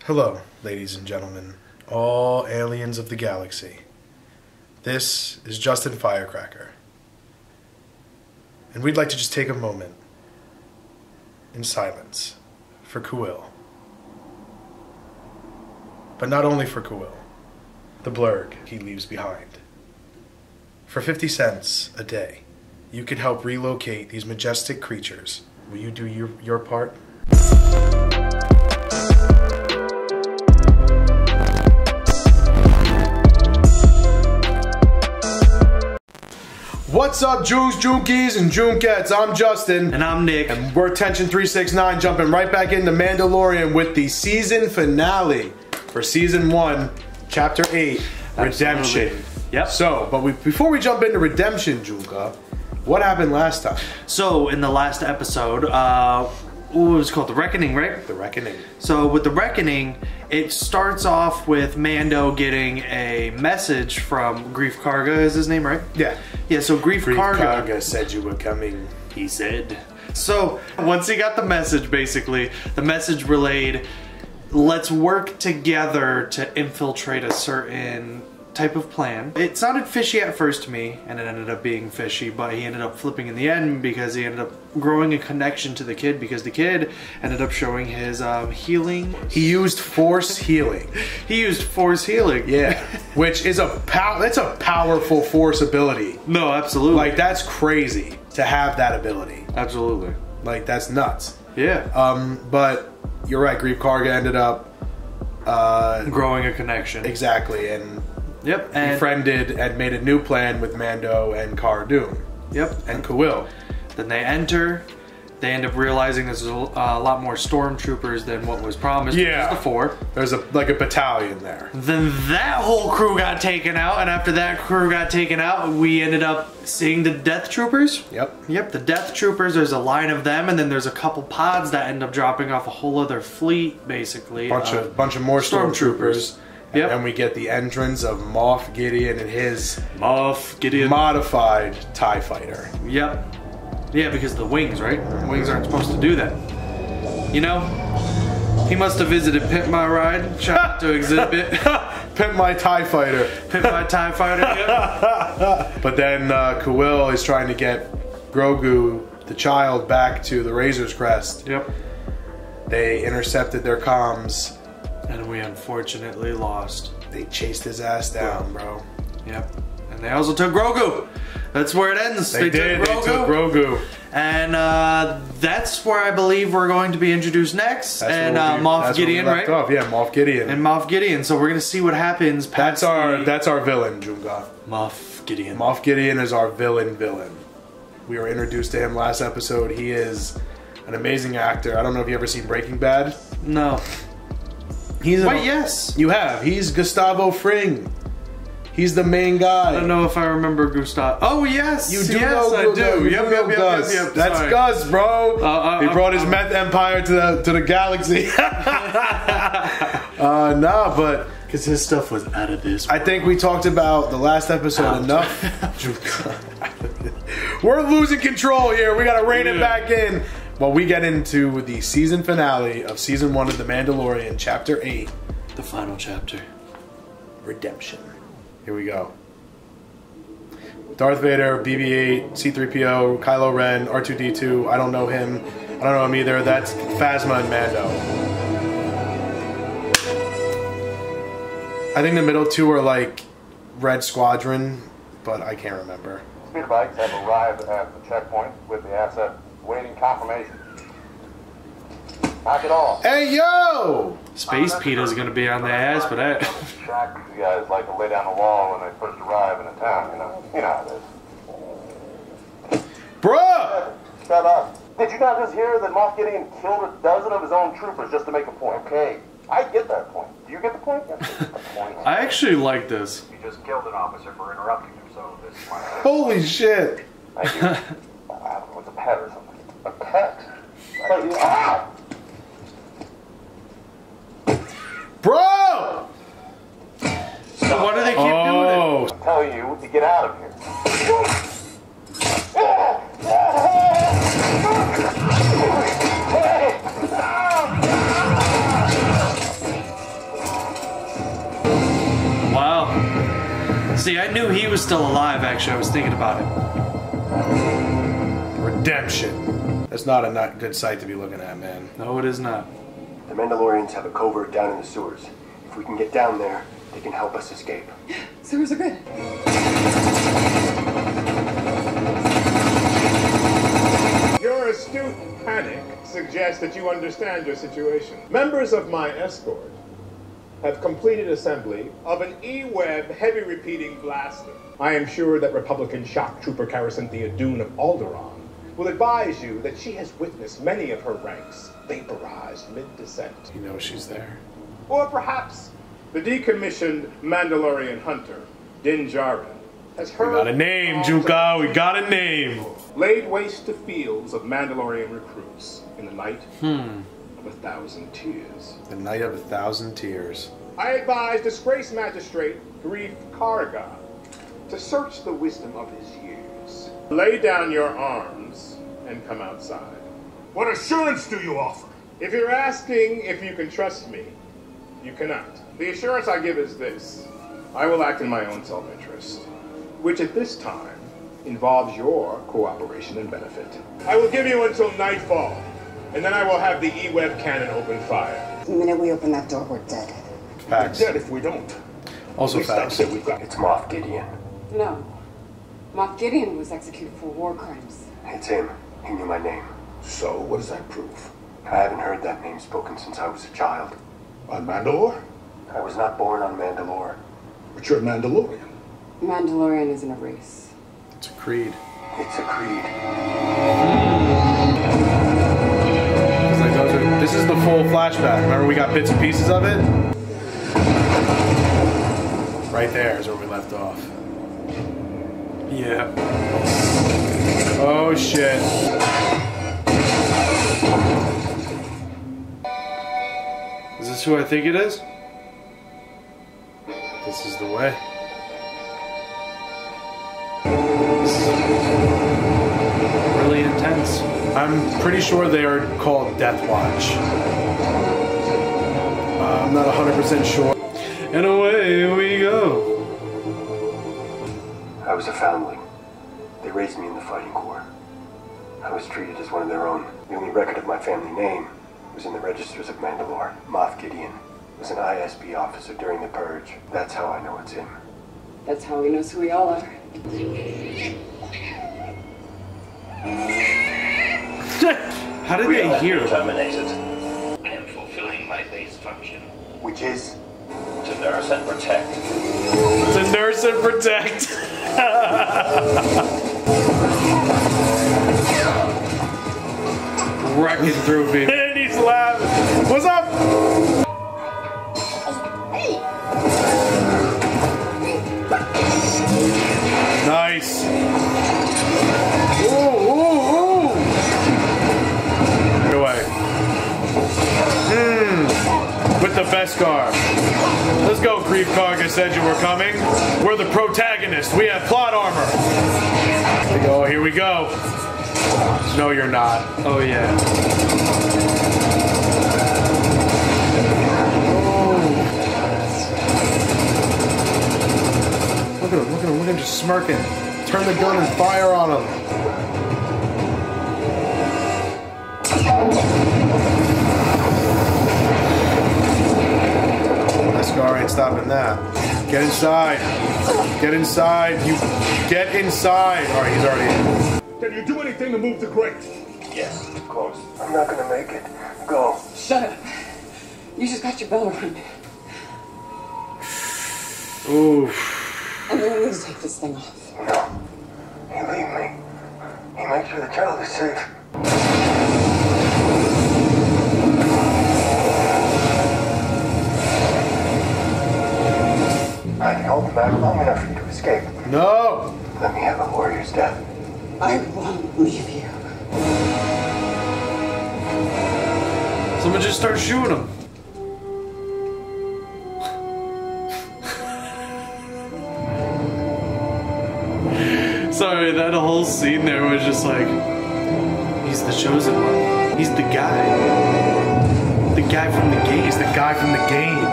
Hello, ladies and gentlemen, all aliens of the galaxy. This is Justin Firecracker. And we'd like to just take a moment in silence for Kuil. But not only for Kuil, the blurg he leaves behind. For 50 cents a day, you could help relocate these majestic creatures. Will you do your part? What's up, Joonkies and Joonkettes? I'm Justin. And I'm Nick. And we're Tension 369, jumping right back into Mandalorian with the season finale for Season 1, Chapter 8, Redemption. Absolutely. Yep. So, before we jump into Redemption, Joonka, what happened last time? So, in the last episode, what was it called? The Reckoning, right? The Reckoning. So, with The Reckoning, it starts off with Mando getting a message from Greef Karga, is his name, right? Yeah. Yeah, so Greef Karga... Karga said you were coming. He said. So, once he got the message, basically, the message relayed, let's work together to infiltrate a certain type of plan. It sounded fishy at first to me, and it ended up being fishy, but he ended up flipping in the end because he ended up growing a connection to the kid because the kid ended up showing his healing. He used force healing. He used force healing. Yeah, which is that's a powerful force ability. No, absolutely. Like, that's crazy to have that ability. Absolutely. Like, that's nuts. Yeah. But you're right, Greef Karga ended up growing a connection. Exactly, and yep, and befriended and made a new plan with Mando and Cara Dune. Yep. And Kuil. Then they enter. They end up realizing there's a lot more stormtroopers than what was promised. Yeah. Before. There's like a battalion there. Then that whole crew got taken out, and after that crew got taken out, we ended up seeing the Death Troopers. Yep. Yep, the Death Troopers, there's a line of them, and then there's a couple pods that end up dropping off a whole other fleet, basically. Bunch of more stormtroopers. Yep. And we get the entrance of Moff Gideon and his modified TIE fighter. Yep. Yeah, because the wings, right? The wings aren't supposed to do that. You know, he must have visited Pimp My Ride. Shout out to Exhibit. Pimp My TIE fighter. Pimp My TIE fighter, yep. But then Kuil is trying to get Grogu, the child, back to the Razor's Crest. Yep. They intercepted their comms. And we unfortunately lost. They chased his ass down, bro. Yep. And they also took Grogu. That's where it ends. They did. They took Grogu. And that's where I believe we're going to be introduced next. And Moff Gideon, right? Yeah, Moff Gideon. And Moff Gideon. So we're going to see what happens past That's our villain, Joonka. Moff Gideon. Moff Gideon is our villain. We were introduced to him last episode. He is an amazing actor. I don't know if you ever seen Breaking Bad. No. Wait, yes. You have. He's Gustavo Fring. He's the main guy. I don't know if I remember Gustavo. Oh, yes. You do yes, know I do. Yep. That's Sorry. Gus, bro. He brought his meth empire to the galaxy. Nah, but because his stuff was out of this world. I think we talked about the last episode enough. We're losing control here. We gotta rein it back in. Well, we get into the season finale of Season 1 of The Mandalorian, Chapter 8. The final chapter. Redemption. Here we go. Darth Vader, BB-8, C-3PO, Kylo Ren, R2-D2. I don't know him. I don't know him either. That's Phasma and Mando. I think the middle two are like Red Squadron, but I can't remember. Speeder bikes have arrived at the checkpoint with the asset waiting confirmation. Knock it off. Hey, yo! Space Peter's gonna be on their ass for that. You guys like to lay down the law when they first arrive in a town, you know how it is. Bruh! Shut up. Did you not just hear that Moff Gideon killed a dozen of his own troopers just to make a point? Okay, I get that point. Do you get the point? I actually like this. You just killed an officer for interrupting him, so this is my... Holy shit! Thank you. I don't know, it's a pet or something. A pet? Bro! So why do they keep doing it? I'm telling you to get out of here. See, I knew he was still alive, actually. I was thinking about it. Redemption. That's not a good sight to be looking at, man. No, it is not. The Mandalorians have a covert down in the sewers. If we can get down there, they can help us escape. Sewers are good. Your astute panic suggests that you understand your situation. Members of my escort have completed assembly of an E-Web heavy repeating blaster. I am sure that Republican shock trooper Caracinthia Dune of Alderaan will advise you that she has witnessed many of her ranks vaporized mid-descent. You know she's there. Or perhaps the decommissioned Mandalorian hunter, Din Djarin, has heard... We got a name, Joonka. We got a name. Laid waste to fields of Mandalorian recruits in the night of 1,000 tears. The Night of 1,000 Tears. I advise disgraced magistrate Grief Karga to search the wisdom of his years. Lay down your arms and come outside. What assurance do you offer? If you're asking if you can trust me, you cannot. The assurance I give is this. I will act in my own self-interest, which at this time involves your cooperation and benefit. I will give you until nightfall, and then I will have the E-Web cannon open fire. The minute we open that door, we're dead. Facts. We're dead if we don't. Also At least facts. that's it we've got. It's Moff Gideon. No. Moff Gideon was executed for war crimes. It's him. He knew my name. So, what does that prove? I haven't heard that name spoken since I was a child. On Mandalore? I was not born on Mandalore. But you're a Mandalorian. Mandalorian isn't a race. It's a creed. It's a creed. It's like this is the full flashback. Remember we got bits and pieces of it? Right there is where we left off. Yeah. Oh shit. Is this who I think it is? This is the way. Really intense. I'm pretty sure they are called Death Watch. I'm not 100% sure. And away we go. I was a foundling. They raised me in the fighting corps. I was treated as one of their own. The only record of my family name was in the registers of Mandalore. Moff Gideon was an ISB officer during the Purge. That's how I know it's him. That's how he knows who we all are. How did they hear him? Terminated. I am fulfilling my base function. Which is? To nurse and protect. To nurse and protect. Wrecking through me. And he's laughing. What's up? Nice. Ooh, ooh, ooh. Get away. With the Beskar. Let's go, Grief Karga said you were coming. We're the protagonists. We have plot armor. Oh, here we go. No, you're not. Oh, yeah. Look at him, look at him, look at him just smirking. Turn the gun and fire on him. Beskar ain't stopping that. Get inside. Get inside. You get inside. All right, he's already in. Can you do anything to move the grate? Yes, of course. I'm not gonna make it. Go. Shut up. You just got your bell rung. Ooh. And then we need to take this thing off. No. You leave me. You make sure the child is safe. I can hold him back long enough for you to escape. No. Let me have a warrior's death. I won't leave you. Someone just start shooting him. Sorry, that whole scene there was just like, he's the chosen one. He's the guy. The guy from the game. He's the guy from the game.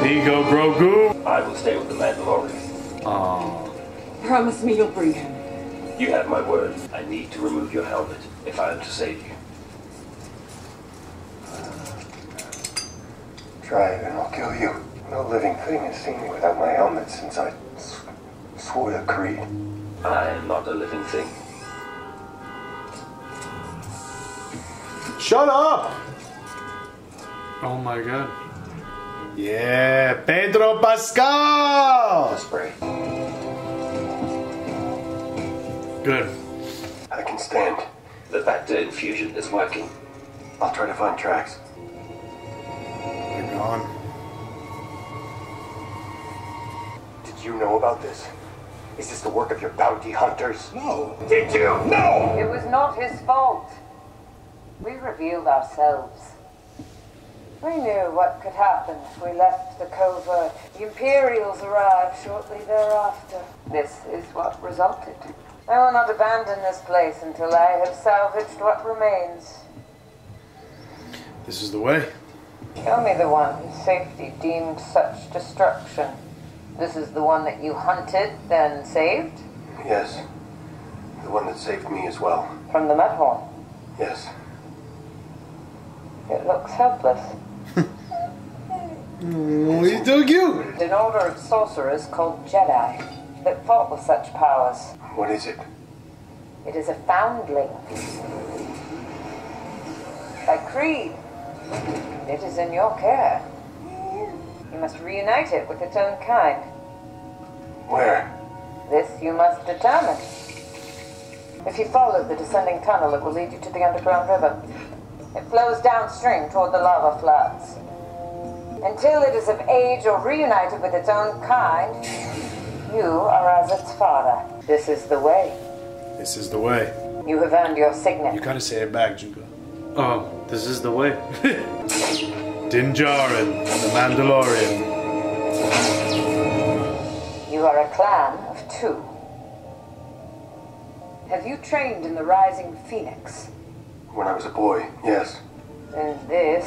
There you go, Grogu. I will stay with the Mandalorian. Oh. Promise me you'll bring him. You have my word. I need to remove your helmet if I am to save you. Try it and I'll kill you. No living thing has seen me without my helmet since I swore to Creed. I am not a living thing. Shut up! Oh my god. Yeah, Pedro Pascal! Spray. Good. I can stand. The Vector infusion is working. I'll try to find tracks. They're gone. Did you know about this? Is this the work of your bounty hunters? No. Did you? No! It was not his fault. We revealed ourselves. We knew what could happen if we left the covert. The Imperials arrived shortly thereafter. This is what resulted. I will not abandon this place until I have salvaged what remains. This is the way. Show me the one whose safety deemed such destruction. This is the one that you hunted, then saved? Yes. The one that saved me as well. From the Mudhorn. Yes. It looks helpless. He's too cute. An order of sorcerers called Jedi that fought with such powers. What is it? It is a foundling. By Creed. It is in your care. You must reunite it with its own kind. Where? This you must determine. If you follow the descending tunnel, it will lead you to the underground river. It flows downstream toward the lava flats. Until it is of age or reunited with its own kind, you are as its father. This is the way. This is the way. You have earned your signet. You gotta say it back, Junko. Oh, this is the way. Din Djarin, the Mandalorian. You are a clan of two. Have you trained in the Rising Phoenix? When I was a boy, yes. Then this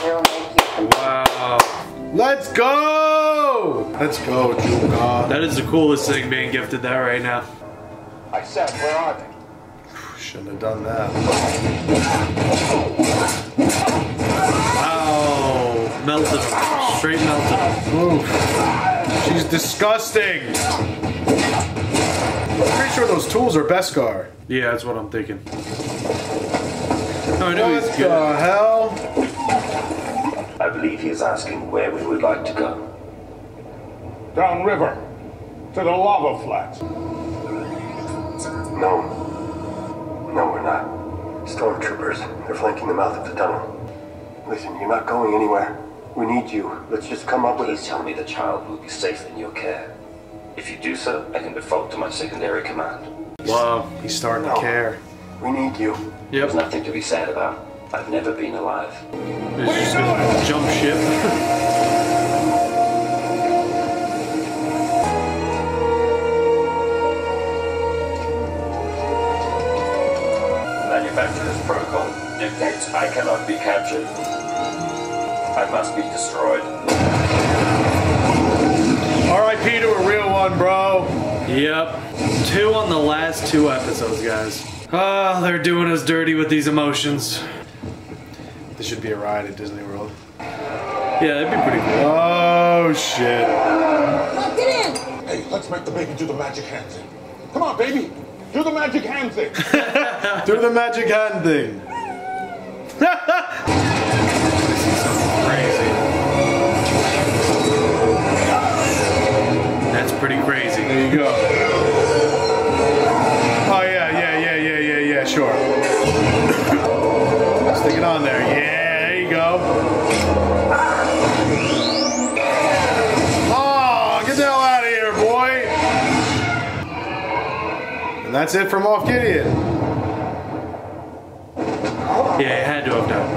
will make you Wow. Let's go! Let's go, Junko. That is the coolest thing being gifted that right now. I said, where are they? Shouldn't have done that. Wow. Melted him. Straight melted him. Oof. She's disgusting. I'm pretty sure those tools are Beskar. Yeah, that's what I'm thinking. No, I know What he's the good. hell? I believe he is asking where we would like to go. Downriver. To the lava flats. No. No, we're not. Stormtroopers. They're flanking the mouth of the tunnel. Listen, you're not going anywhere. We need you. Let's just come up with Please tell me the child will be safe in your care. If you do so, I can default to my secondary command. Wow. He's starting to No. care. We need you. Yep. There's nothing to be sad about. I've never been alive. He's just gonna jump ship. Manufacturer's protocol dictates I cannot be captured. I must be destroyed. R.I.P. to a real one, bro. Yep. 2 on the last 2 episodes, guys. Ah, they're doing us dirty with these emotions. This should be a ride at Disney World. Yeah, that'd be pretty cool. Oh, shit. Get in! Hey, let's make the baby do the magic hand thing. Come on, baby. Do the magic hand thing. Do the magic hand thing. Crazy. That's pretty crazy. There you go. Oh, yeah, sure. Stick it on there. Yeah, there you go. Oh, get the hell out of here, boy. And that's it from Moff Gideon. Yeah, it had to have done.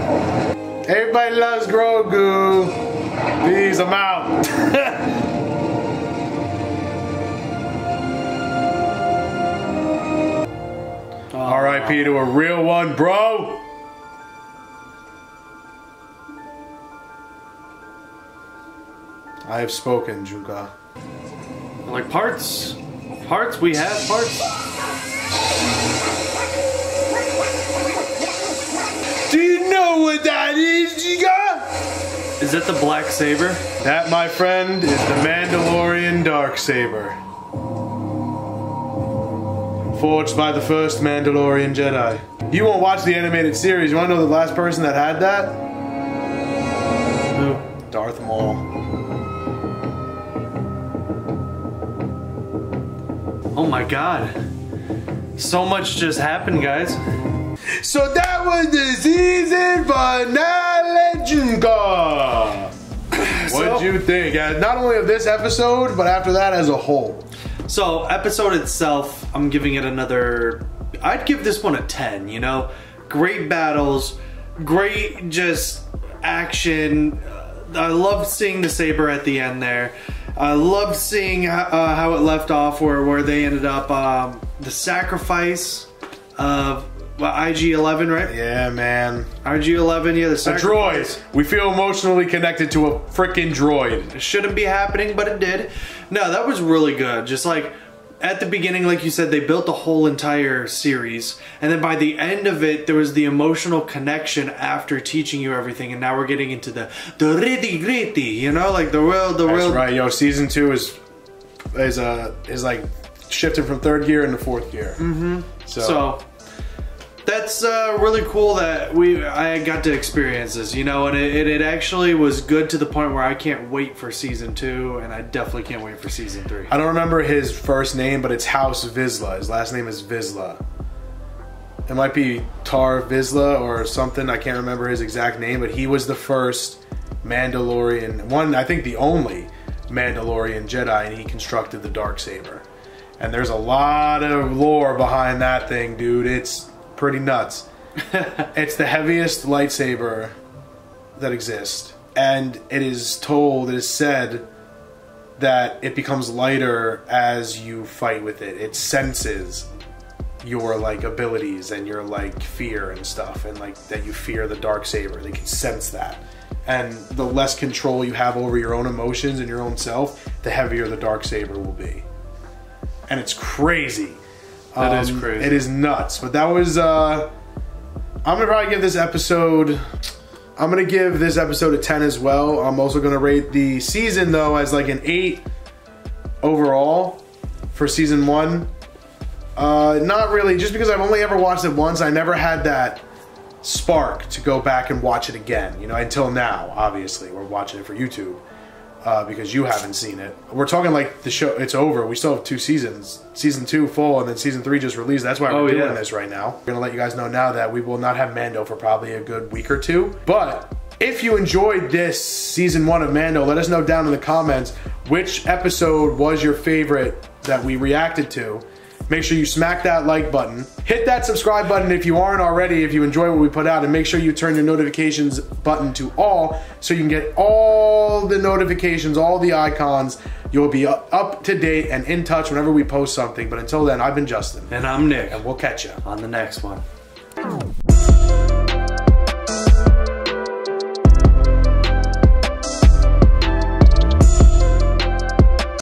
Everybody loves Grogu. Peace, I'm out. R.I.P. to a real one, bro. I have spoken, Junka. Like parts. Parts, we have parts. Do you know what that is, Giga? Is that the black saber? That, my friend, is the Mandalorian Darksaber. Forged by the first Mandalorian Jedi. You won't watch the animated series. You wanna know the last person that had that? Who? Darth Maul. Oh my god. So much just happened, guys. So that was the season finale, Joonka. What'd you think? Not only of this episode, but after that as a whole. So, episode itself, I'm giving it another... I'd give this one a 10, you know? Great battles, great just action. I loved seeing the saber at the end there. I loved seeing how it left off, where they ended up, the sacrifice of IG-11, right? Yeah, man. IG-11, yeah, the sacrifice. A droid. We feel emotionally connected to a freaking droid. It shouldn't be happening, but it did. No, that was really good. Just like, at the beginning, like you said, they built the whole entire series. And then by the end of it, there was the emotional connection after teaching you everything. And now we're getting into the nitty-gritty, you know? Like the real... That's right, yo. Season 2 is like shifting from 3rd gear into 4th gear. Mm-hmm. So that's really cool that I got to experience this, you know, and it actually was good to the point where I can't wait for season 2, and I definitely can't wait for season 3. I don't remember his first name, but it's House Vizsla. His last name is Vizsla. It might be Tar Vizsla or something. I can't remember his exact name, but he was the first Mandalorian, I think the only Mandalorian Jedi, and he constructed the Darksaber. And there's a lot of lore behind that thing, dude. It's pretty nuts. It's the heaviest lightsaber that exists, and it is said that it becomes lighter as you fight with it. It senses your like abilities and your like fear and stuff, and like that you fear the Darksaber. They can sense that, and the less control you have over your own emotions and your own self, the heavier the Darksaber will be. And it's crazy. That is crazy. It is nuts. But that was, I'm going to probably give this episode a 10 as well. I'm also going to rate the season, though, as like an 8 overall for season 1. Not really, just because I've only ever watched it once. I never had that spark to go back and watch it again, you know, until now, obviously. We're watching it for YouTube. Because you haven't seen it. We're talking like the show, it's over. We still have 2 seasons. Season 2 full, and then season 3 just released. That's why we're doing this right now. We're gonna let you guys know now that we will not have Mando for probably a good week or 2. But if you enjoyed this season 1 of Mando, let us know down in the comments which episode was your favorite that we reacted to. Make sure you smack that like button. Hit that subscribe button if you aren't already, if you enjoy what we put out, and make sure you turn your notifications button to all so you can get all the notifications, all the icons. You'll be up to date and in touch whenever we post something. But until then, I've been Justin. And I'm Nick. And we'll catch you on the next one.